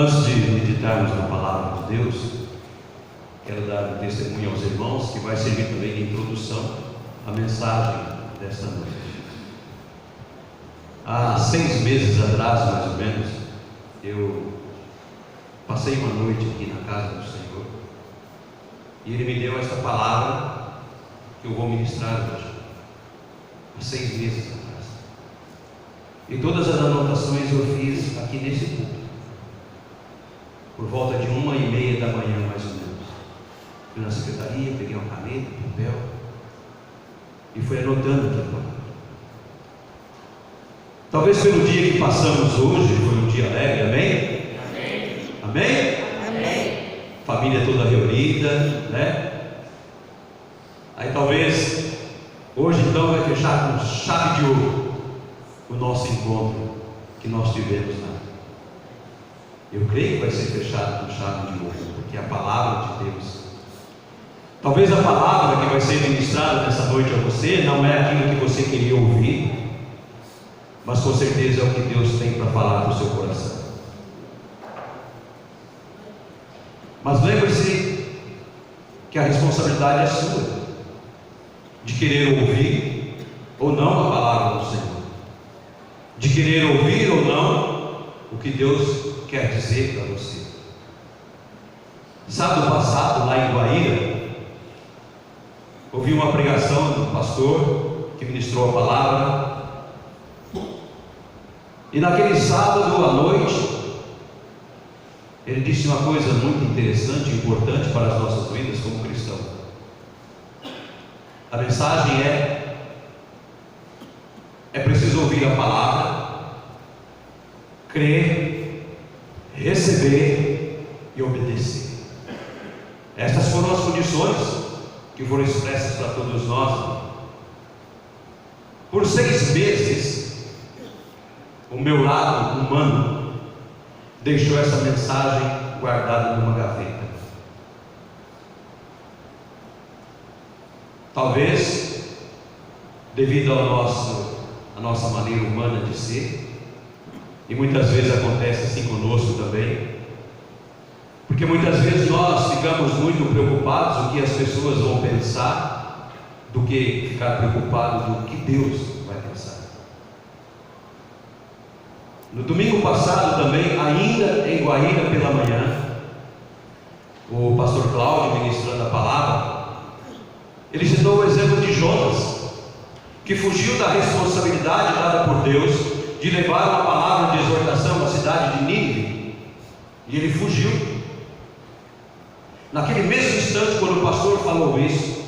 Antes de meditarmos na palavra de Deus, quero dar um testemunho aos irmãos que vai servir também de introdução à mensagem desta noite. Há 6 meses atrás, mais ou menos, eu passei uma noite aqui na casa do Senhor e Ele me deu esta palavra que eu vou ministrar hoje. Há 6 meses atrás. E todas as anotações eu fiz aqui nesse culto, por volta de 1h30 da manhã, mais ou menos. Fui na secretaria, peguei uma caneta, um papel e fui anotando aqui a palavra. Talvez pelo dia que passamos hoje, foi um dia alegre, amém? Amém? Amém? Amém. Família toda reunida, né? Aí talvez hoje então vai fechar com chave de ouro o nosso encontro que nós tivemos lá. Eu creio que vai ser fechado com chave de ouro, porque é a palavra de Deus. Talvez a palavra que vai ser ministrada nessa noite a você não é aquilo que você queria ouvir, mas com certeza é o que Deus tem para falar para o seu coração. Mas lembre-se que a responsabilidade é sua, de querer ouvir ou não a palavra do Senhor, de querer ouvir ou não o que Deus quer dizer para você. Sábado passado, lá em Guaíra, ouvi uma pregação do pastor que ministrou a palavra. E naquele sábado à noite, ele disse uma coisa muito interessante e importante para as nossas vidas como cristãos. A mensagem é preciso ouvir a palavra, crer, receber e obedecer. Estas foram as condições que foram expressas para todos nós. Por 6 meses, o meu lado humano deixou essa mensagem guardada numa gaveta. Talvez devido à nossa maneira humana de ser, e muitas vezes acontece assim conosco também, porque muitas vezes nós ficamos muito preocupados do que as pessoas vão pensar, do que ficar preocupado do que Deus vai pensar. No domingo passado também, ainda em Guaíra pela manhã, o pastor Cláudio ministrando a palavra, ele citou o exemplo de Jonas, que fugiu da responsabilidade dada por Deus de levar uma palavra de exortação à cidade de Nínive, e ele fugiu. Naquele mesmo instante, quando o pastor falou isso,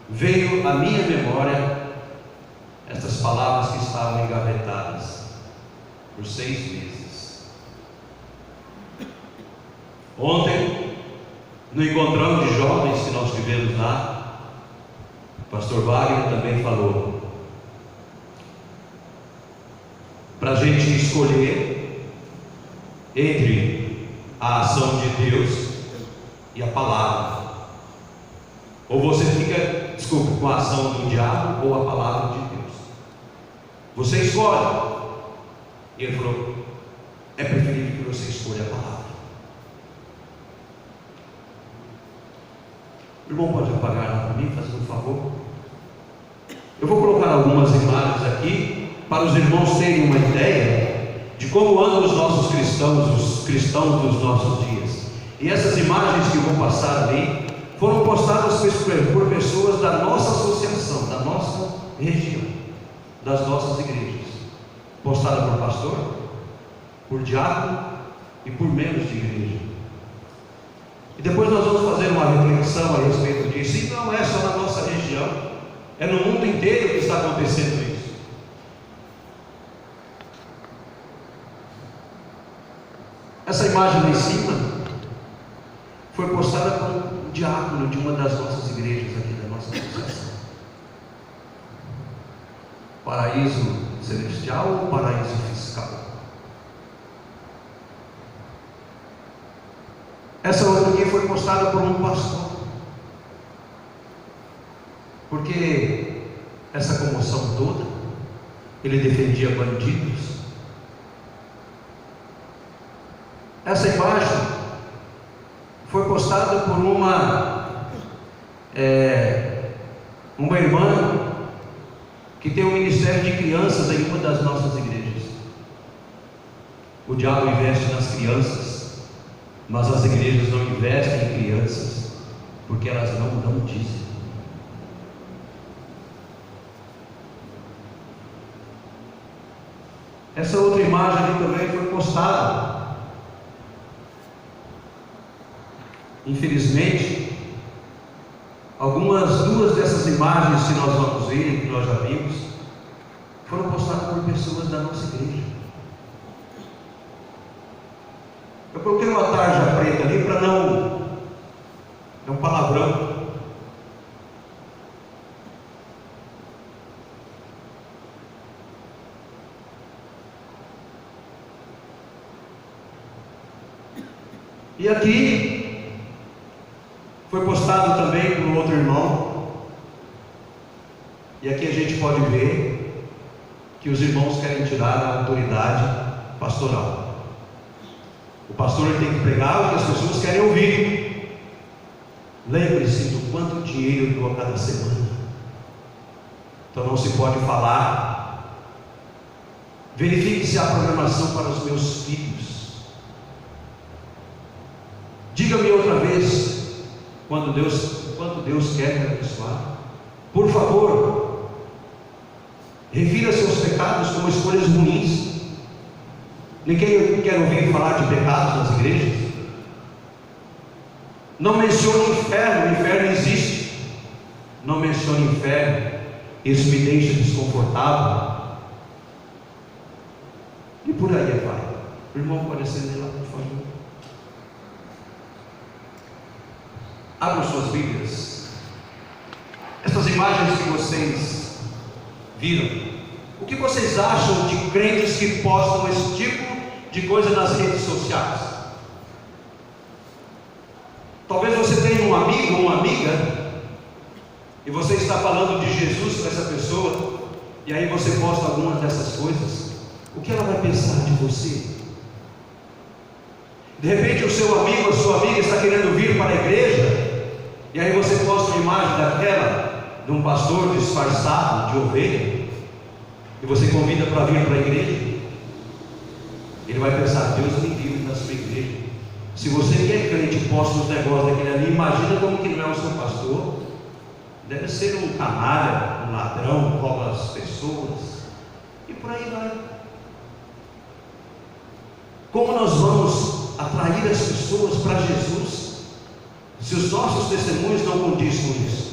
veio à minha memória estas palavras que estavam engavetadas por 6 meses. Ontem, no encontrão de jovens que nós tivemos lá, o pastor Wagner também falou para a gente escolher entre a ação de Deus e a palavra. Ou você fica, com a ação do diabo ou a palavra de Deus. Você escolhe. E ele falou: é preferível que você escolha a palavra. O irmão pode apagar lá para mim, fazendo um favor? Eu vou colocar algumas imagens aqui para os irmãos terem uma ideia de como andam os nossos cristãos, os cristãos dos nossos dias. E essas imagens que eu vou passar ali foram postadas por pessoas da nossa associação, da nossa região, das nossas igrejas. Postada por pastor, por diácono e por membros de igreja. E depois nós vamos fazer uma reflexão a respeito disso. E não é só na nossa região, é no mundo inteiro que está acontecendo isso. Essa imagem lá em cima foi postada por um diácono de uma das nossas igrejas aqui da nossa associação. Paraíso celestial ou paraíso fiscal? Essa outra aqui foi postada por um pastor, porque essa comoção toda, ele defendia bandidos, Essa imagem foi postada por uma irmã que tem um ministério de crianças em uma das nossas igrejas. O diabo investe nas crianças, mas as igrejas não investem em crianças, porque elas não dão dízimo. Essa outra imagem ali também foi postada. Infelizmente, duas dessas imagens que nós vamos ver, que nós já vimos, foram postadas por pessoas da nossa igreja. Eu coloquei uma tarja preta ali para não... é um palavrão. E aqui foi postado também por um outro irmão. E aqui a gente pode ver que os irmãos querem tirar a autoridade pastoral. O pastor tem que pregar o que as pessoas querem ouvir. Lembre-se do quanto dinheiro eu dou a cada semana. Então não se pode falar. Verifique se há programação para os meus filhos. Diga-me outra vez quanto Deus quer me abençoar. Por favor, refira seus pecados como escolhas ruins. Ninguém quer ouvir falar de pecados nas igrejas. Não mencione inferno, o inferno existe. Não mencione inferno, isso me deixa desconfortável. E por aí vai. O irmão pode acender lá, por favor. Abram suas Bíblias. Essas imagens que vocês viram, o que vocês acham de crentes que postam esse tipo de coisa nas redes sociais? Talvez você tenha um amigo ou uma amiga e você está falando de Jesus com essa pessoa, e aí você posta algumas dessas coisas. O que ela vai pensar de você? De repente o seu amigo ou a sua amiga está querendo vir para a igreja, e aí você posta uma imagem daquela, de um pastor disfarçado de ovelha, e você convida para vir para a igreja. Ele vai pensar: Deus me livre da sua igreja. Se você que é crente posta os negócios daquele ali, imagina como que não é o seu pastor. Deve ser um canalha, um ladrão, rouba as pessoas, e por aí vai. Como nós vamos atrair as pessoas para Jesus se os nossos testemunhos não condizem com isso?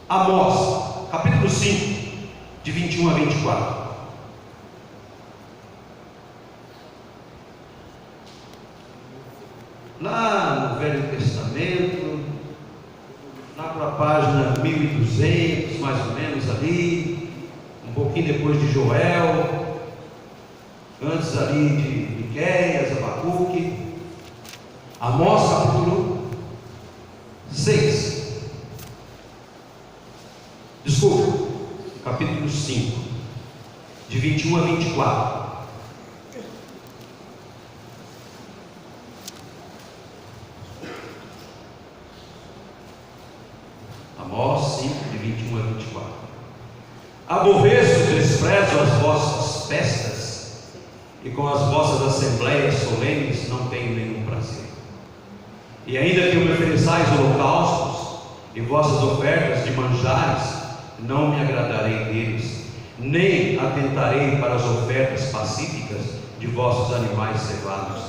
Amós, capítulo 5, de 21 a 24. Lá no Velho Testamento, lá para a página 1200, mais ou menos ali, um pouquinho depois de Joel, antes ali de Miqueias, Abacuque. Amós, capítulo 6, desculpa, capítulo 5, de 21 a 24. Amós 5, de 21 a 24. Aborreço e desprezo as vossas festas, e com as vossas assembleias solenes não tenho nenhum prazer. E ainda que me ofereçais holocaustos e vossas ofertas de manjares, não me agradarei deles, nem atentarei para as ofertas pacíficas de vossos animais cevados.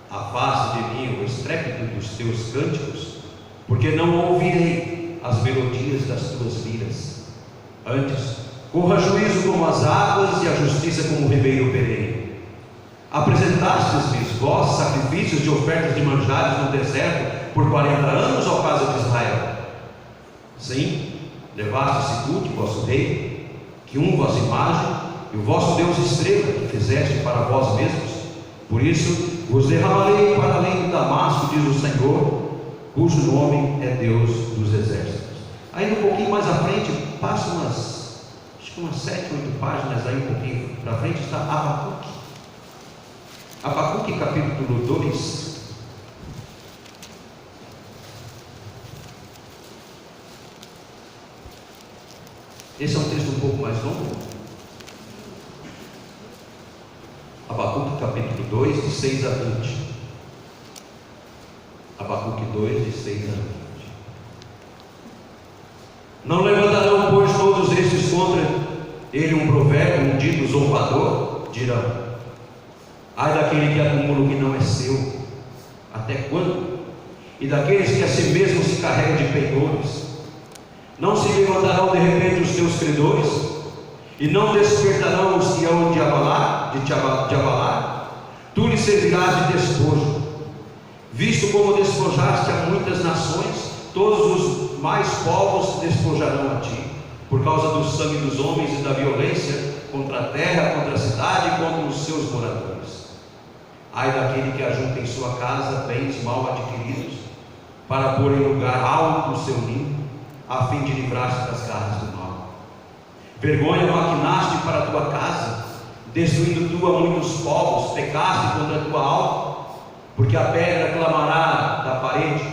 Afaste de mim o estrépito dos teus cânticos, porque não ouvirei as melodias das tuas liras. Antes, corra juízo como as águas e a justiça como o ribeiro perene. Apresentastes-lhes vós sacrifícios de ofertas de manjares no deserto por 40 anos, ó casa de Israel. Sim, levaste Sicut, vosso rei, que vossa imagem, e o vosso Deus estrela, que fizeste para vós mesmos. Por isso vos derramarei para além do Damasco, diz o Senhor, cujo nome é Deus dos exércitos. Ainda um pouquinho mais à frente, passa umas 7, 8 páginas aí, um pouquinho para frente, está Abacuque. Abacuque capítulo 2. Esse é um texto um pouco mais longo. Abacuque capítulo 2, de 6 a 20. Abacuque 2, de 6 a 20. Não levantarão, pois, todos estes contra ele um provérbio, um dito zombador? Dirão: ai daquele que acumula o que não é seu, até quando? E daqueles que a si mesmos se carregam de peidores. Não se levantarão de repente os teus credores, e não despertarão os que hão de te abalar? Tu lhe servirás de despojo, visto como despojaste a muitas nações, todos os mais povos despojarão a ti, por causa do sangue dos homens e da violência contra a terra, contra a cidade e contra os seus moradores. Ai daquele que ajunta em sua casa bens mal adquiridos, para pôr em lugar alto o seu ninho, a fim de livrar-se das garras do mal. Vergonha maquinaste para a tua casa, destruindo tu a muitos povos, pecaste contra a tua alma, porque a pedra clamará da parede,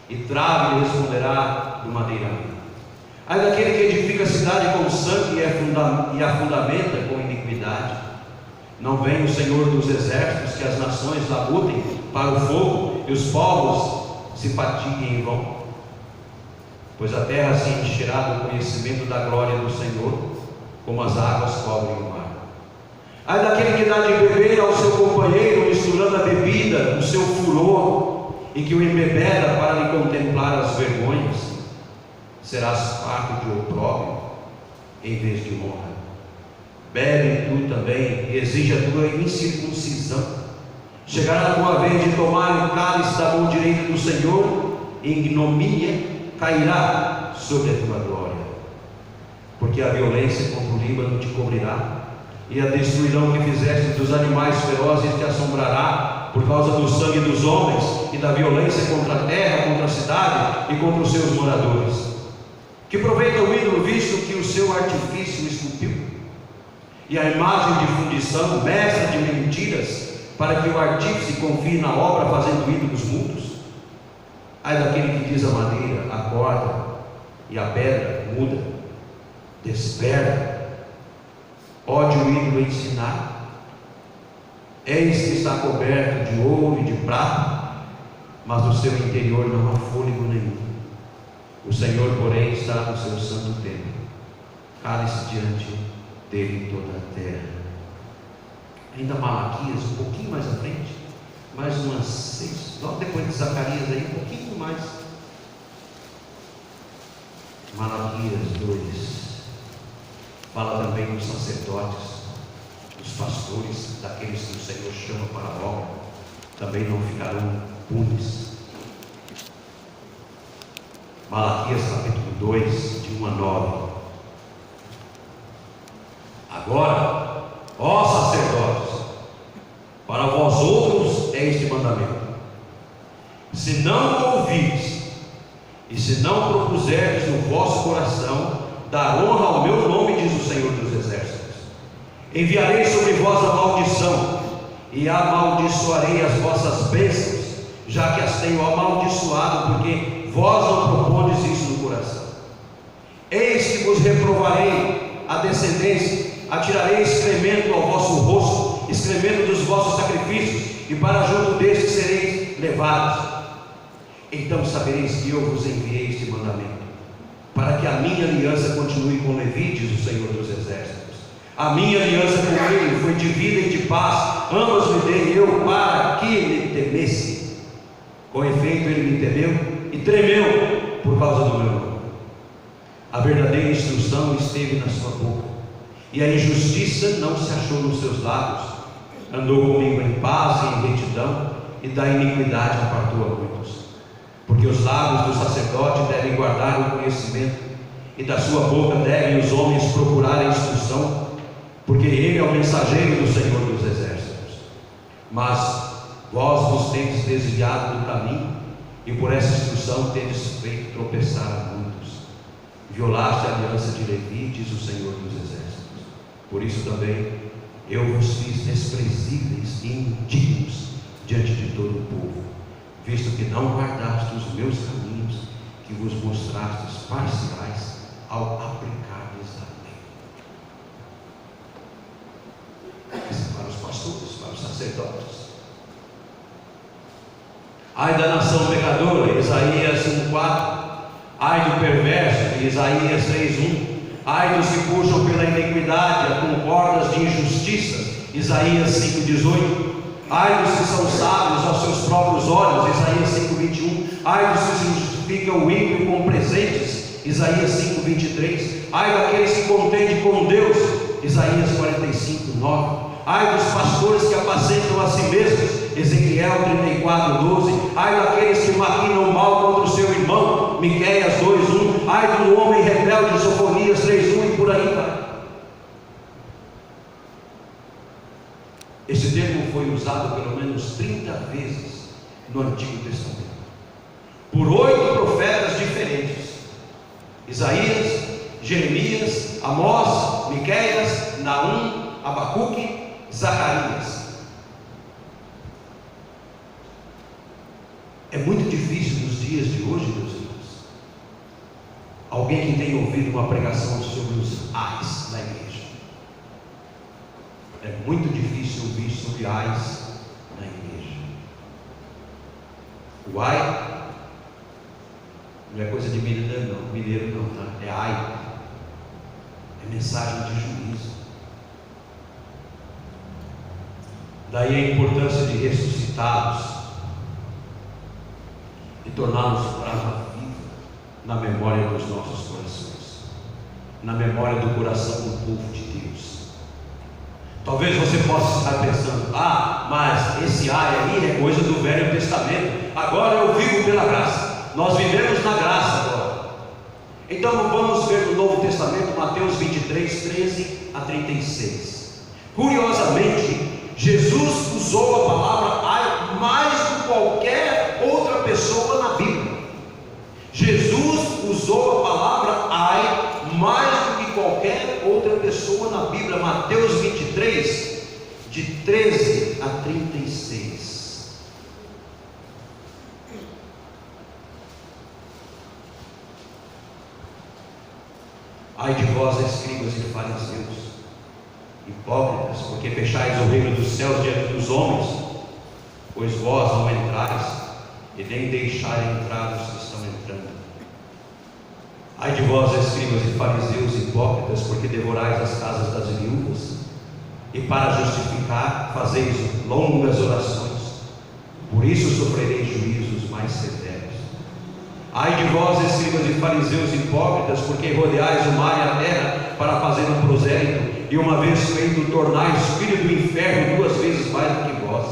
e trave responderá do madeiramento. Ai daquele que edifica a cidade com sangue e a fundamenta com iniquidade. Não vem o Senhor dos exércitos, que as nações labutem para o fogo, e os povos se fatiguem em vão? Pois a terra se encherá do conhecimento da glória do Senhor, como as águas cobrem o mar. Ai daquele que dá de beber ao seu companheiro, misturando a bebida, o seu furor, e que o embebeda para lhe contemplar as vergonhas. Serás farto de opróbrio em vez de honra. Bebe tu também e exige a tua incircuncisão. Chegará a tua vez de tomar o cálice da mão direita do Senhor, e ignomínia cairá sobre a tua glória. Porque a violência contra o Líbano te cobrirá, e a destruição que fizeste dos animais ferozes te assombrará, por causa do sangue dos homens e da violência contra a terra, contra a cidade e contra os seus moradores. Que proveita o ídolo, visto que o seu artifício esculpiu, e a imagem de fundição, mestra de mentiras, para que o artífice confie na obra, fazendo ídolos mudos? Ai daquele que diz a madeira, acorda, e a pedra, muda, desperta. Pode o ídolo ensinar? Eis que está coberto de ouro e de prata, mas no seu interior não há fôlego nenhum. O Senhor, porém, está no seu santo templo. Cale-se diante dele toda a terra. Ainda Malaquias, um pouquinho mais à frente, mais umas 6, logo depois de Zacarias aí, um pouquinho mais. Malaquias 2 fala também dos sacerdotes, dos pastores, daqueles que o Senhor chama para a obra, também não ficarão impunes. Malaquias capítulo 2, de 1 a 9. Agora, ó sacerdotes, para vós outros é este mandamento: se não ouvirdes e se não propuserdes no vosso coração dar honra ao meu nome, diz o Senhor dos exércitos, enviarei sobre vós a maldição, e amaldiçoarei as vossas bênçãos, já que as tenho amaldiçoado, porque vós não propondes isso no coração. Eis que vos reprovarei a descendência, atirarei excremento ao vosso rosto, excremento dos vossos sacrifícios, e para junto destes sereis levados. Então sabereis que eu vos enviei este mandamento, para que a minha aliança continue com Levi, diz o Senhor dos exércitos. A minha aliança com ele foi de vida e de paz, ambas me dei eu, para que me temesse. Com efeito ele me temeu e tremeu por causa do meu nome. A verdadeira instrução esteve na sua boca, e a injustiça não se achou nos seus lábios. Andou comigo em paz e em retidão, e da iniquidade apartou a muitos. Porque os lábios do sacerdote devem guardar o conhecimento, e da sua boca devem os homens procurar a instrução, porque ele é o mensageiro do Senhor dos exércitos. Mas vós vos tendes desviado do caminho, e por essa instrução tendes feito tropeçar a muitos. Violaste a aliança de Levi, diz o Senhor dos exércitos. Por isso também eu vos fiz desprezíveis e indignos diante de todo o povo, visto que não guardastes os meus caminhos, que vos mostrastes parciais ao aplicardes a lei. Isso é para os pastores, para os sacerdotes. Ai da nação pecadora, Isaías 1:4. Ai do perverso, Isaías 3:1. Ai dos que puxam pela iniquidade com cordas de injustiça, Isaías 5:18. Ai dos que são sábios aos seus próprios olhos, Isaías 5:21. Ai dos que se justificam o ímpio com presentes, Isaías 5:23. Ai daqueles que contendem com Deus, Isaías 45:9. Ai dos pastores que apacentam a si mesmos, Ezequiel 34:12. Ai daqueles que maquinam mal contra o seu irmão, Miqueias 2:1. Ai do homem rebelde, Sofonias 3:1, e por aí vai. Esse termo foi usado pelo menos 30 vezes no Antigo Testamento, por 8 profetas diferentes: Isaías, Jeremias, Amós, Miqueias, Naum, Abacuque, Zacarias. É muito difícil nos dias de hoje, meus irmãos, alguém que tenha ouvido uma pregação sobre os ais na igreja. É muito difícil ouvir sobre ais na igreja. O ai não é coisa de mineiro não, tá? É ai, é mensagem de juízo. Daí a importância de ressuscitá-los e torná-los brasa viva na memória dos nossos corações, na memória do coração do povo de Deus. Talvez você possa estar pensando: mas esse ai aí é coisa do Velho Testamento, agora eu vivo pela graça, nós vivemos na graça agora. Então vamos ver no Novo Testamento, Mateus 23:13-36. Curiosamente, Jesus usou a palavra ai mais do que qualquer outra pessoa na Bíblia. Jesus usou a palavra ai mais do que qualquer outra pessoa na Bíblia. Mateus 23, de 13-36. Ai de vós, escribas e fariseus, hipócritas, porque fechais o reino dos céus diante dos homens, pois vós não entrais, e nem deixai entrar os que estão entrando. Ai de vós, escribas e fariseus hipócritas, porque devorais as casas das viúvas, e para justificar fazeis longas orações, por isso sofrereis juízos mais severos. Ai de vós, escribas e fariseus hipócritas, porque rodeais o mar e a terra para fazer um prosélito, e uma vez feito tornais filho do inferno 2 vezes mais do que vós.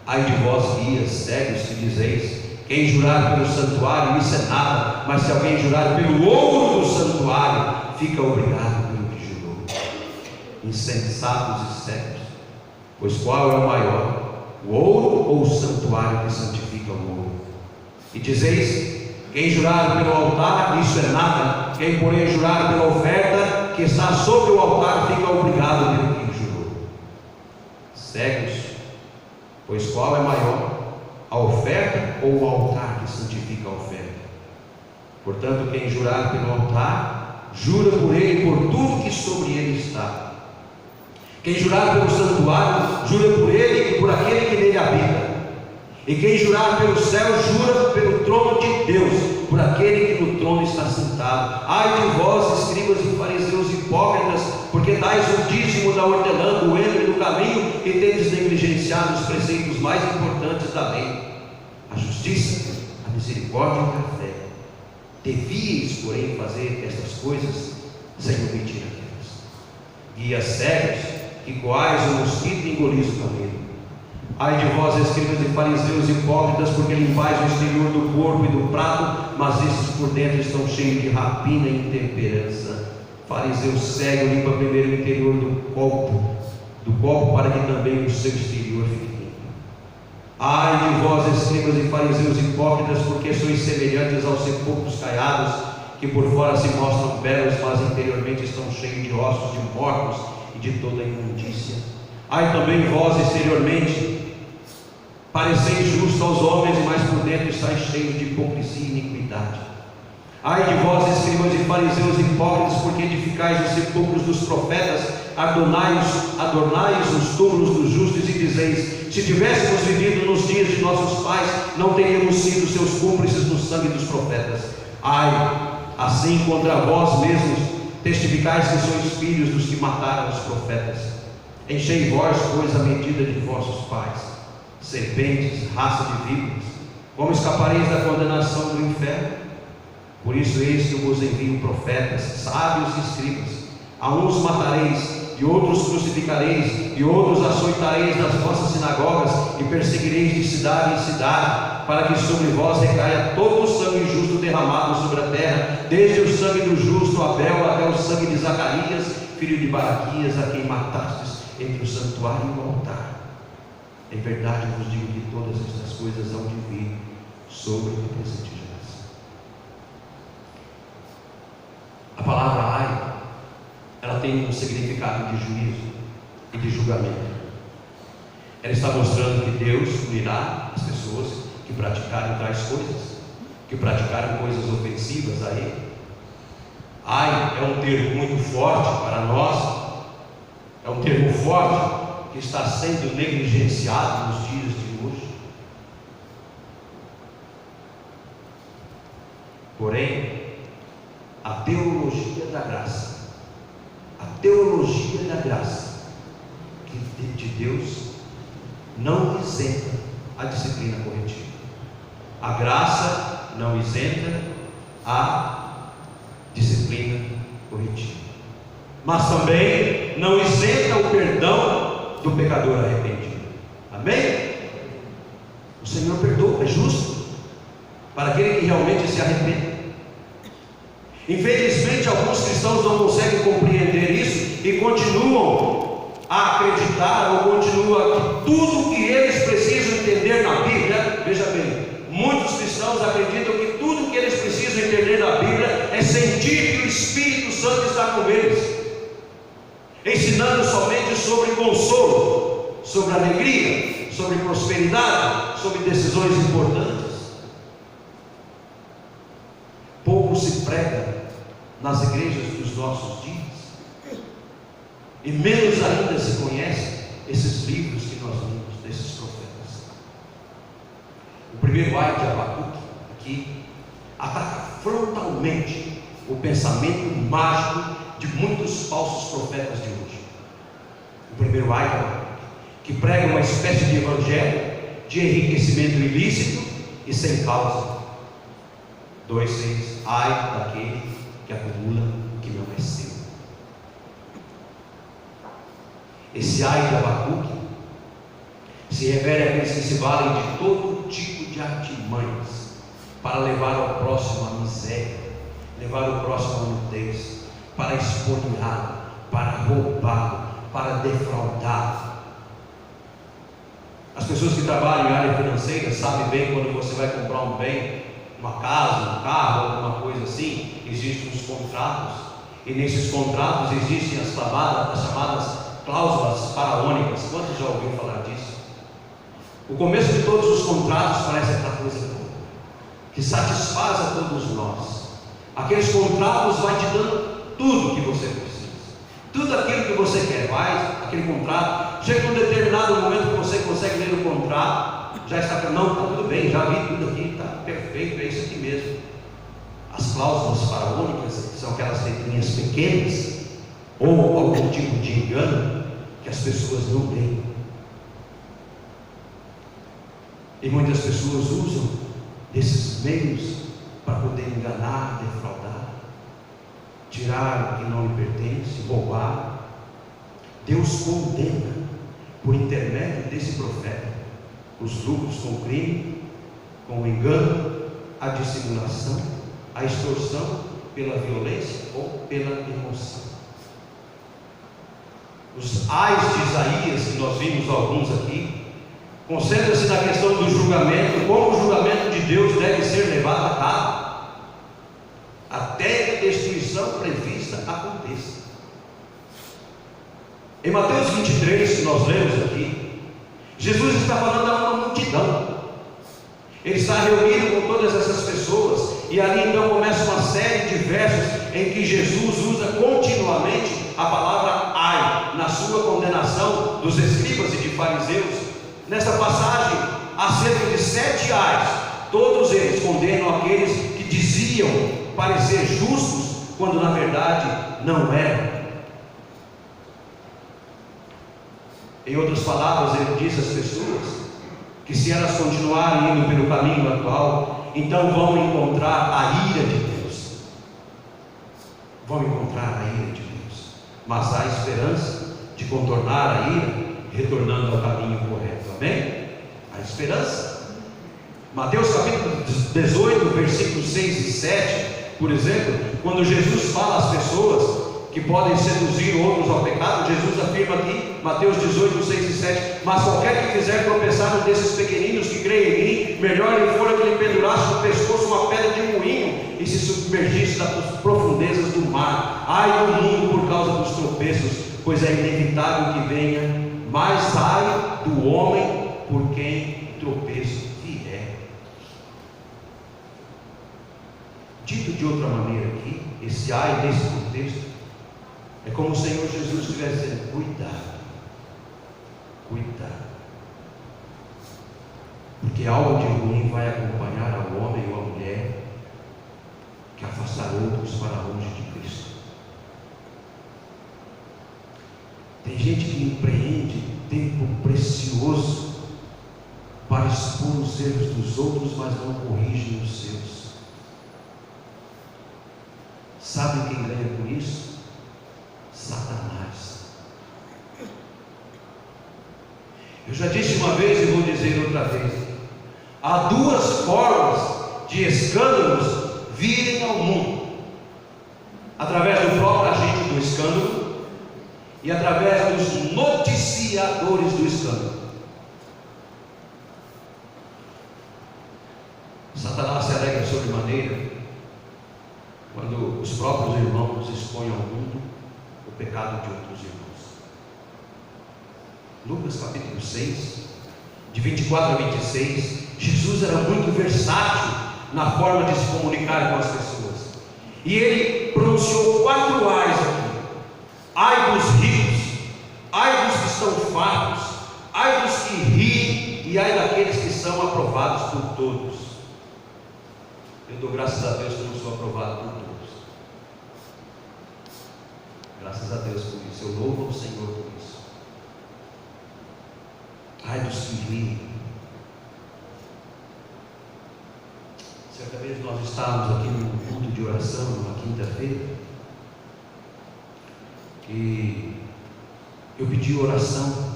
Ai de vós, guias cegos, que dizeis: quem jurar pelo santuário, isso é nada, mas se alguém jurar pelo ouro do santuário, fica obrigado pelo que jurou. Insensatos e cegos, pois qual é o maior, o ouro ou o santuário que santifica o ouro? E dizeis: quem jurar pelo altar, isso é nada, quem porém jurar pela oferta que está sobre o altar, fica obrigado pelo que jurou. Cegos, pois qual é maior, a oferta ou o altar que santifica a oferta? Portanto, quem jurar pelo altar, jura por ele e por tudo que sobre ele está. Quem jurar pelo santuário, jura por ele e por aquele que nele habita. E quem jurar pelo céu, jura pelo trono de Deus, por aquele que no trono está sentado. Ai de vós, escribas e fariseus hipócritas, porque dais o dízimo da hortelã, do heno e do caminho, e tendes negligenciado os preceitos mais importantes da lei: a justiça, a misericórdia e a fé. Devíeis, porém, fazer estas coisas sem omitir aquelas. Guias cegos, que coais o mosquito e engolis o camelo. Ai de vós, escribas e fariseus hipócritas, porque limpais o exterior do corpo e do prato, mas estes por dentro estão cheios de rapina e intemperança. Fariseu cego, limpa primeiro o interior do copo para que também o seu exterior fique limpo. Ai de vós, escribas e fariseus hipócritas, porque sois semelhantes aos sepulcros caiados, que por fora se mostram belos, mas interiormente estão cheios de ossos de mortos e de toda imundícia. Ai também vós exteriormente, pareceis justo aos homens, mas por dentro estáis cheios de hipocrisia e iniquidade. Ai de vós, escribas e fariseus hipócritas, porque edificais os sepulcros dos profetas, adornais os túmulos dos justos, e dizeis: se tivéssemos vivido nos dias de nossos pais, não teríamos sido seus cúmplices no sangue dos profetas. Ai, assim contra vós mesmos testificais que sois filhos dos que mataram os profetas. Enchei vós, pois, a medida de vossos pais, serpentes, raça de víboras, como escapareis da condenação do inferno? Por isso eis que eu vos envio profetas, sábios e escribas. A uns matareis, e outros crucificareis, e outros açoitareis nas vossas sinagogas, e perseguireis de cidade em cidade, para que sobre vós recaia todo o sangue justo derramado sobre a terra, desde o sangue do justo Abel até o sangue de Zacarias, filho de Baraquias, a quem matastes entre o santuário e o altar. Em verdade vos digo que todas estas coisas hão de vir sobre o presente geração. A palavra ai, ela tem um significado de juízo e de julgamento. Ela está mostrando que Deus punirá as pessoas que praticarem tais coisas, que praticarem coisas ofensivas a Ele. Ai é um termo muito forte para nós, é um termo forte que está sendo negligenciado nos dias de hoje. Porém, a teologia da graça, de Deus não isenta a disciplina corretiva. A graça não isenta a disciplina corretiva, mas também não isenta o perdão do pecador arrependido. Amém? O Senhor perdoa, é justo para aquele que realmente se arrepende. Infelizmente, alguns cristãos não conseguem compreender isso e continuam a acreditar, ou continuam que tudo que eles precisam entender na Bíblia, veja bem, muitos cristãos acreditam que tudo que eles precisam entender na Bíblia é sentir que o Espírito Santo está com eles, ensinando somente sobre consolo, sobre alegria, sobre prosperidade, sobre decisões importantes. Pouco se prega nas igrejas dos nossos dias, e menos ainda se conhece esses livros que nós lemos desses profetas. O primeiro ai de Abacuque aqui ataca frontalmente o pensamento mágico de muitos falsos profetas de hoje. O primeiro ai de Abacuque, que prega uma espécie de evangelho de enriquecimento ilícito e sem causa. 2,6: ai daquele que acumula o que não é seu. Esse ai de Abacuque se refere àqueles que se valem de todo tipo de artimanhas para levar ao próximo a miséria, levar o próximo à nudez, para espoliá-lo, para roubá-lo, para defraudá-lo. As pessoas que trabalham em área financeira sabem bem quando você vai comprar um bem, uma casa, um carro, alguma coisa assim, existem os contratos, e nesses contratos existem as chamadas cláusulas faraônicas. Quantos já ouviram falar disso? O começo de todos os contratos parece aquela coisa boa, que satisfaz a todos nós. Aqueles contratos vai te dando tudo que você precisa, tudo aquilo que você quer. Vai aquele contrato, chega em um determinado momento que você consegue ler o contrato, já está, não, está tudo bem, já vi tudo aqui, está perfeito, é isso aqui mesmo. As cláusulas faraônicas são aquelas letrinhas pequenas, ou algum tipo de engano que as pessoas não leem, e muitas pessoas usam desses meios para poder enganar, defraudar, tirar o que não lhe pertence, roubar. Deus condena, por intermédio desse profeta, os lucros com o crime, com o engano, a dissimulação, a extorsão pela violência ou pela emoção. Os ais de Isaías, que nós vimos alguns aqui, concentra-se na questão do julgamento, como o julgamento de Deus deve ser levado a cabo, até que a destruição prevista aconteça. Em Mateus 23, que nós lemos aqui, Jesus está falando a uma multidão. Ele está reunido com todas essas pessoas, e ali então começa uma série de versos em que Jesus usa continuamente a palavra ai, na sua condenação dos escribas e de fariseus. Nessa passagem, há cerca de 7 ais. Todos eles condenam aqueles que diziam parecer justos, quando na verdade não eram. Em outras palavras, ele diz às pessoas que se elas continuarem indo pelo caminho atual, então vão encontrar a ira de Deus. Vão encontrar a ira de Deus. Mas há esperança de contornar a ira, retornando ao caminho correto. Amém? Há esperança. Mateus capítulo 18, versículos 6 e 7, por exemplo, quando Jesus fala às pessoas que podem seduzir outros ao pecado, Jesus afirma aqui, Mateus 18, 6 e 7: mas qualquer que quiser tropeçar um desses pequeninos que creem em mim, melhor lhe fora que lhe pendurasse no pescoço uma pedra de moinho e se submergisse nas profundezas do mar. Ai do mundo por causa dos tropeços, pois é inevitável que venha, mas ai do homem por quem o tropeço vier. Dito de outra maneira aqui, esse ai nesse contexto é como o Senhor Jesus estivesse dizendo: cuidado, cuidado, porque algo de ruim vai acompanhar ao homem ou à mulher que afastar outros para longe de Cristo. Tem gente que empreende tempo precioso para expor os erros dos outros, mas não corrige os seus. Sabe quem ganha com isso? Satanás. Eu já disse uma vez e vou dizer outra vez: há 2 formas de escândalos virem ao mundo: através do próprio agente do escândalo e através dos noticiadores do escândalo. Satanás se alegra sobremaneira quando os próprios irmãos expõem ao mundo o pecado de outros irmãos. Lucas capítulo 6, de 24 a 26, Jesus era muito versátil na forma de se comunicar com as pessoas, e ele pronunciou 4 ais aqui: ai dos ricos, ai dos que estão fartos, ai dos que riem, e ai daqueles que são aprovados por todos. Eu dou graças a Deus que eu não sou aprovado por todos. Graças a Deus por isso. Eu louvo ao Senhor por isso. Ai dos que riem. Certa vez nós estávamos aqui num culto de oração, numa quinta-feira, e eu pedi oração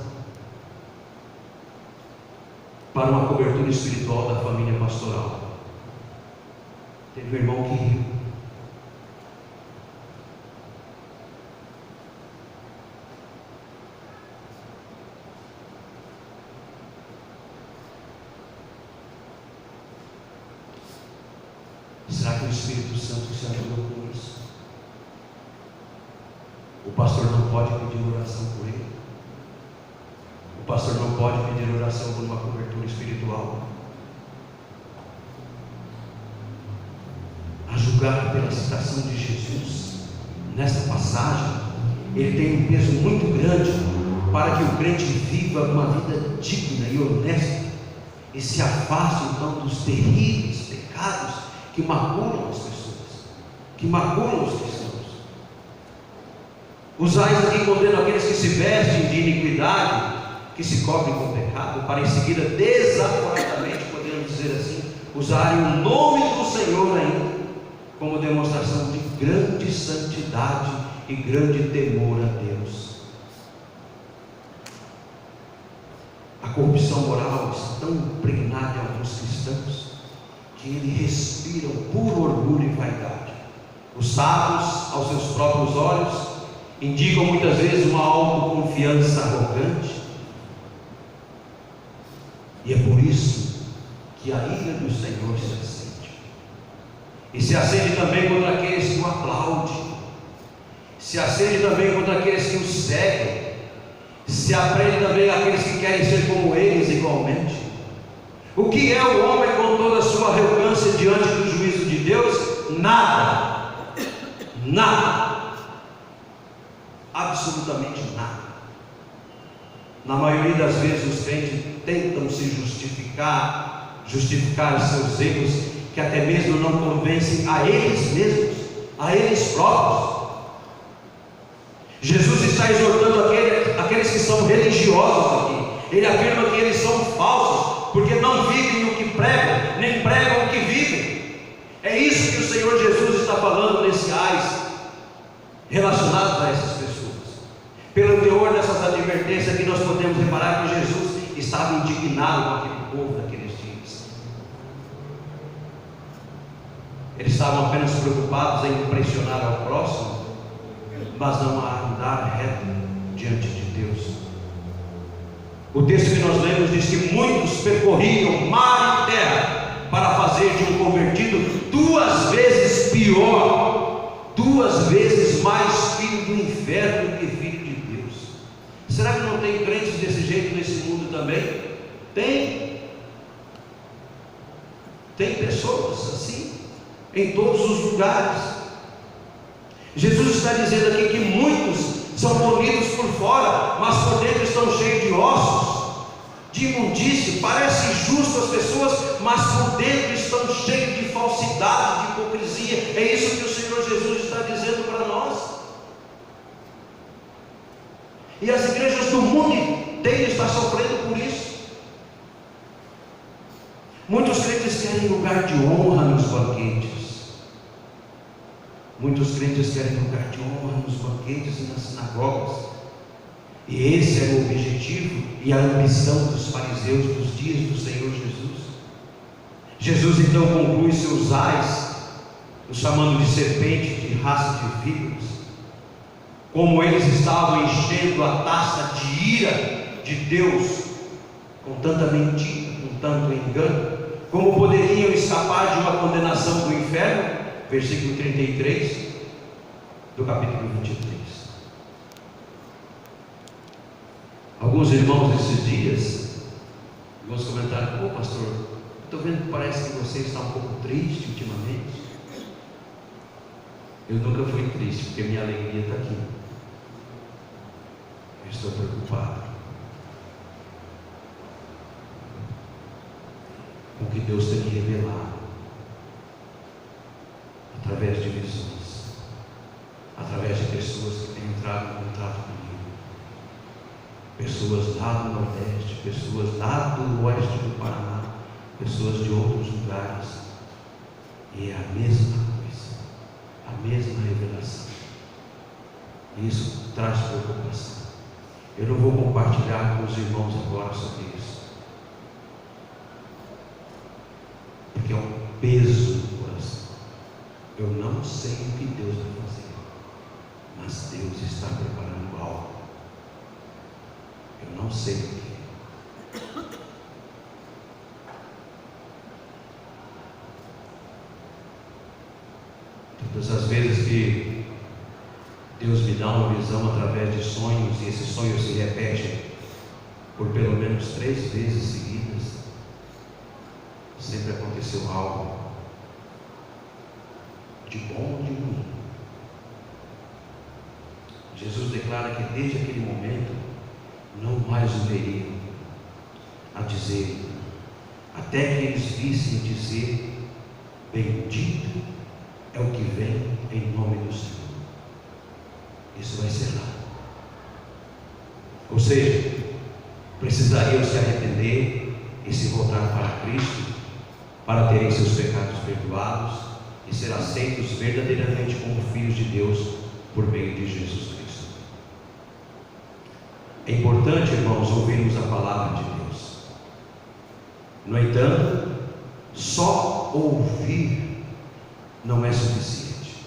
para uma cobertura espiritual da família pastoral. Teve um irmão que riu. Será que o Espírito Santo se ajudou com isso? O pastor não pode pedir oração por ele? O pastor não pode pedir oração por uma cobertura espiritual? A julgar pela citação de Jesus nesta passagem, ele tem um peso muito grande para que o crente viva uma vida digna e honesta e se afaste então dos terríveis pecados que maculam as pessoas, que maculam os cristãos. Os ais aqui condenam aqueles que se vestem de iniquidade, que se cobrem com pecado, para em seguida desaforadamente, podemos dizer assim, usarem o nome do Senhor ainda como demonstração de grande santidade e grande temor a Deus. A corrupção moral está tão impregnada em alguns cristãos que eles respiram puro orgulho e vaidade. Os sábios, aos seus próprios olhos, indicam muitas vezes uma autoconfiança arrogante, e é por isso que a ira do Senhor se acende, e se acende também contra aqueles que o aplaudem, se acende também contra aqueles que o seguem, se aprende também aqueles que querem ser como eles igualmente. O que é o homem com toda a sua arrogância diante do juízo de Deus? Nada, nada, absolutamente nada. Na maioria das vezes os crentes tentam se justificar seus erros, que até mesmo não convencem a eles mesmos, a eles próprios. Jesus está exortando aqueles que são religiosos aqui. Ele afirma que eles são falsos, porque não vivem o que pregam, nem pregam o que vivem. É isso que o Senhor Jesus está falando nesse ais, relacionados a essas pessoas. Pelo teor dessas advertências que nós podemos reparar que Jesus estava indignado com aquele povo daqueles dias. Eles estavam apenas preocupados em impressionar ao próximo, mas não a andar reto diante de Deus. O texto que nós lemos diz que muitos percorriam mar e terra para fazer de um convertido 2 vezes pior, 2 vezes mais filho do inferno do que filho de Deus. Será que não tem crentes desse jeito nesse mundo também? Tem pessoas assim em todos os lugares. Jesus está dizendo aqui que muitos são bonitos por fora, mas por dentro estão cheios de ossos, de imundície. Parece justo as pessoas, mas por dentro estão cheios de falsidade, de hipocrisia. É isso que o Senhor Jesus está dizendo para nós. E as igrejas do mundo inteiro estão sofrendo por isso. Muitos crentes querem lugar de honra nos banquetes. Muitos crentes querem lugar de honra nos banquetes e nas sinagogas. E esse era o objetivo e a ambição dos fariseus dos dias do Senhor Jesus. Jesus então conclui seus ais, os chamando de serpente, de raça de víboras. Como eles estavam enchendo a taça de ira de Deus com tanta mentira, com tanto engano, como poderiam escapar de uma condenação do inferno? Versículo 33 do capítulo 23. Alguns irmãos esses dias, alguns comentaram: pô pastor, estou vendo que parece que você está um pouco triste ultimamente. Eu nunca fui triste, porque minha alegria está aqui. Eu estou preocupado com o que Deus tem me revelado através de visões, através de pessoas que têm entrado em contato comigo, pessoas lá do Nordeste, pessoas lá do Oeste do Paraná, pessoas de outros lugares, e é a mesma coisa, a mesma revelação. Isso traz preocupação. Eu não vou compartilhar com os irmãos agora sobre isso, porque é um peso no coração. Eu não sei o que Deus vai fazer, mas Deus está preparando algo. Eu não sei o que. Todas as vezes que Deus me dá uma visão através de sonhos, e esse sonho se repete por pelo menos 3 vezes seguidas, sempre aconteceu algo de bom ou de ruim. Jesus declara que desde aquele momento não mais o veriam a dizer, até que eles vissem dizer: bendito é o que vem em nome do Senhor. Isso vai ser lá. Ou seja, precisariam se arrepender e se voltar para Cristo, para terem seus pecados perdoados e ser aceitos verdadeiramente como filhos de Deus por meio de Jesus Cristo. É importante, irmãos, ouvirmos a palavra de Deus. No entanto, só ouvir não é suficiente.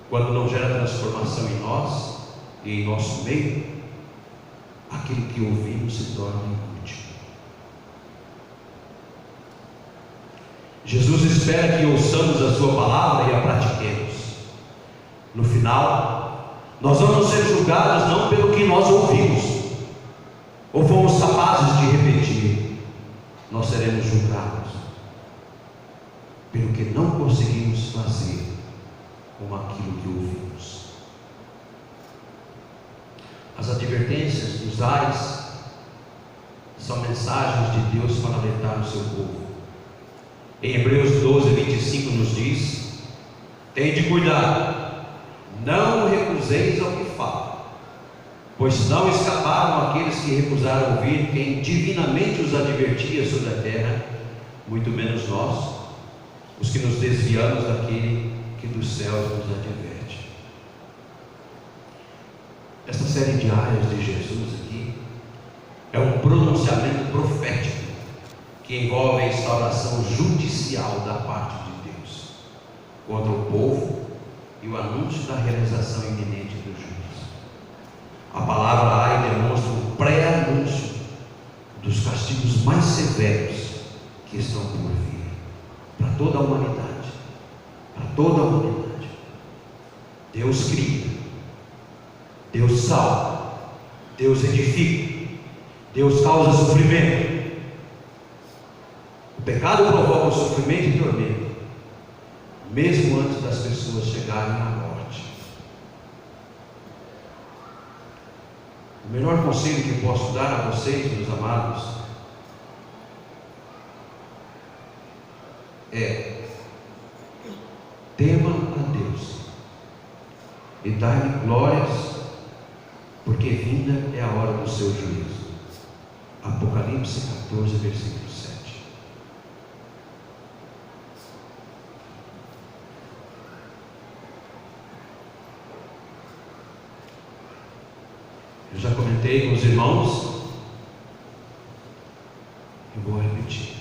Quando não gera transformação em nós e em nosso meio, aquilo que ouvimos se torna inútil. Jesus espera que ouçamos a sua palavra e a pratiquemos. No final, Nós vamos ser julgados não pelo que nós ouvimos ou fomos capazes de repetir. Nós seremos julgados pelo que não conseguimos fazer com aquilo que ouvimos. As advertências dos ais são mensagens de Deus para alertar o seu povo. Em Hebreus 12, 25 nos diz: tende cuidado, não recuseis ao que fala, pois não escaparam aqueles que recusaram ouvir quem divinamente os advertia sobre a terra, muito menos nós, os que nos desviamos daquele que dos céus nos adverte. Esta série de áreas de Jesus aqui é um pronunciamento profético que envolve a instauração judicial da parte de Deus contra o povo e o anúncio da realização iminente do juízo. A palavra ai demonstra um pré-anúncio dos castigos mais severos que estão por vir para toda a humanidade. Para toda a humanidade. Deus cria, Deus salva, Deus edifica, Deus causa sofrimento. O pecado provoca o sofrimento e tormento, mesmo antes das pessoas chegarem à morte. O melhor conselho que posso dar a vocês, meus amados, é: tema a Deus e dai-lhe glórias, porque vinda é a hora do seu juízo. Apocalipse 14, versículo 7. Eu já comentei com os irmãos, eu vou repetir.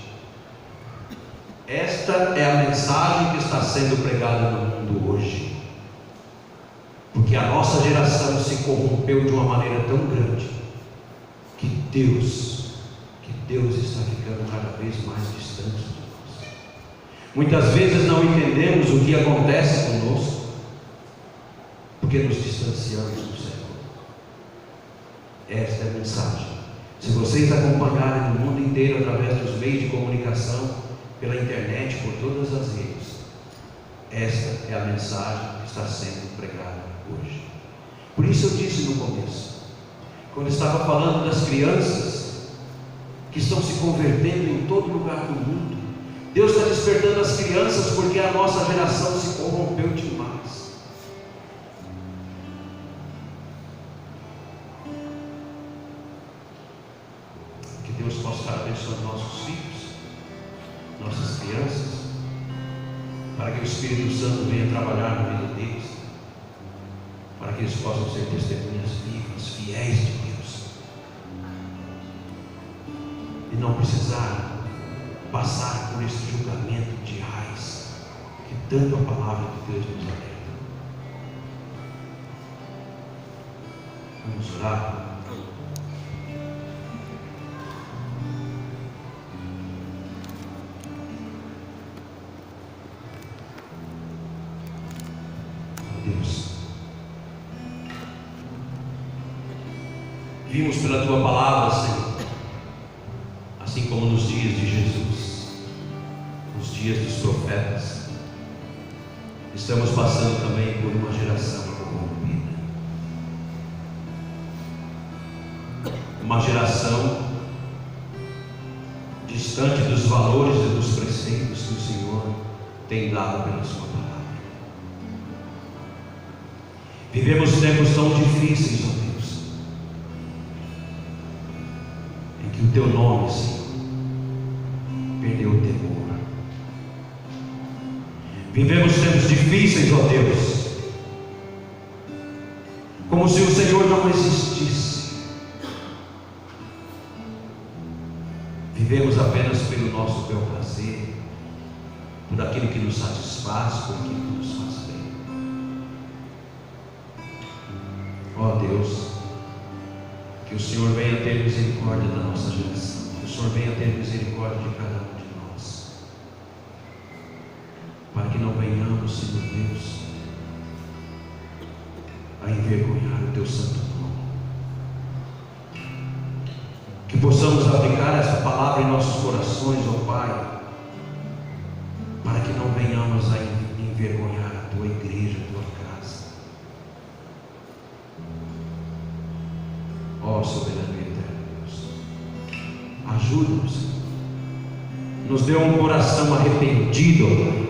Esta é a mensagem que está sendo pregada no mundo hoje, porque a nossa geração se corrompeu de uma maneira tão grande que Deus está ficando cada vez mais distante de nós. Muitas vezes não entendemos o que acontece conosco, porque nos distanciamos do Senhor. Esta é a mensagem. Se vocês acompanharem no mundo inteiro através dos meios de comunicação, pela internet, por todas as redes, esta é a mensagem que está sendo pregada hoje. Por isso eu disse no começo, quando estava falando das crianças que estão se convertendo em todo lugar do mundo, Deus está despertando as crianças porque a nossa geração se corrompeu demais. Que Deus possa estar abençoando nossos filhos, nossas crianças, para que o Espírito Santo venha trabalhar na vida deles, para que eles possam ser testemunhas vivas, fiéis de Deus, e não precisar passar por esse julgamento de raiz que tanto a palavra de Deus nos alerta. Vamos orar. Deus, vimos pela Tua palavra, Senhor, assim como nos dias de Jesus, nos dias dos profetas, estamos passando também por uma geração corrompida, uma geração distante dos valores e dos preceitos que o Senhor tem dado pela Sua palavra. Vivemos tempos tão difíceis, ó Deus, em que o Teu nome, Senhor, perdeu o temor. Vivemos tempos difíceis, ó Deus, como se o Senhor não existisse. Vivemos apenas pelo nosso bel prazer, por aquilo que nos satisfaz, por aquilo que nos faz bem. Ó Deus, que o Senhor venha ter misericórdia da nossa geração, que o Senhor venha ter misericórdia de cada um de nós, para que não venhamos, Senhor Deus, a envergonhar o teu santo nome. Que possamos aplicar essa palavra em nossos corações, ó Pai, para que não venhamos a envergonhar a tua igreja, a tua casa. Ó soberano e eterno Deus, ajuda-nos, Senhor. Nos dê um coração arrependido, ó Pai,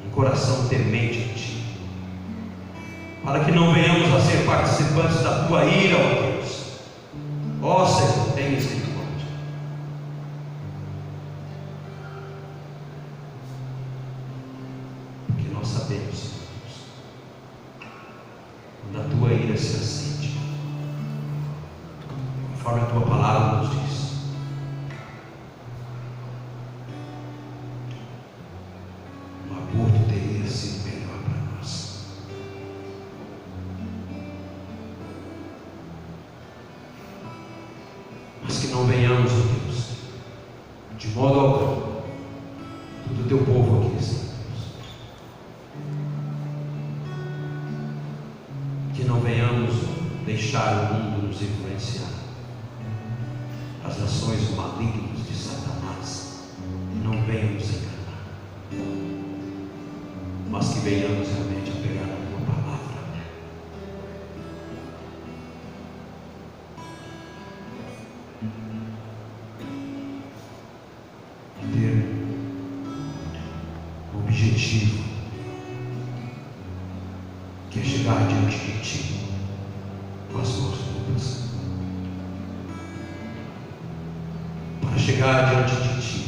um coração temente a Ti, para que não venhamos a ser participantes da tua ira, ó Deus. Ó Senhor, tem misericórdia. Porque nós sabemos, Senhor Deus, quando a tua ira se acende, conforme a tua palavra nos diz, um aborto teria sido melhor para nós. Mas que não venhamos, ó Deus, de modo algum, todo o teu povo aqui, Senhor Deus, que não venhamos deixar o mundo nos influenciar, as ações malignas de Satanás não venham nos enganar, mas que venhamos realmente a pegar na tua palavra. Ter um objetivo, que é chegar diante de Ti com as mãos limpas, para chegar diante de Ti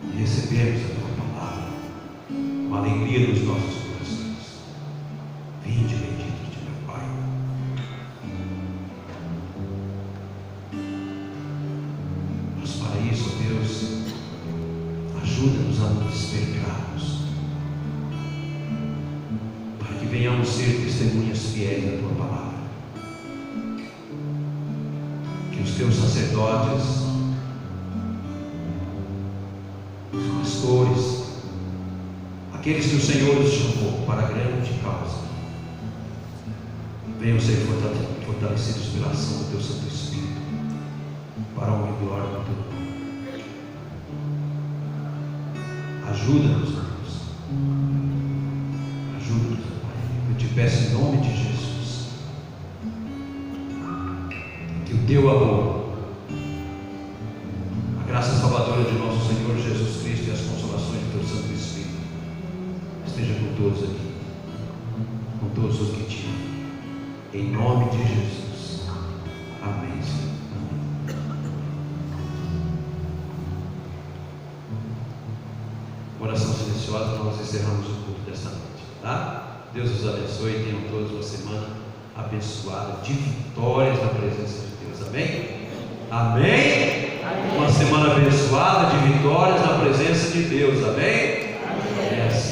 e recebermos a tua palavra com alegria nos nossos corações. Vinde, bendito de meu Pai. Mas para isso, ó Deus, ajuda-nos a nos despertarmos, para que venhamos ser testemunhas fiéis da tua palavra. Que os teus sacerdotes, os pastores, aqueles que o Senhor os chamou para a grande causa, venham ser fortalecidos pela ação do teu Santo Espírito, para a honra e glória do teu nome. Ajuda-nos, Deus. Ajuda-nos, Pai. Eu te peço em nome de Jesus, que o teu amor, a graça salvadora de nosso Senhor Jesus Cristo e as consolações do teu Santo Espírito esteja com todos aqui, com todos os que te amam, em nome de Jesus. Amém, Senhor. Oração silenciosa, nós encerramos o culto desta noite, tá? Deus os abençoe e tenham todos uma semana abençoada, de vitórias na presença de Deus. Amém? Amém? Amém. Uma semana abençoada, de vitórias na presença de Deus. Amém? Amém. É assim.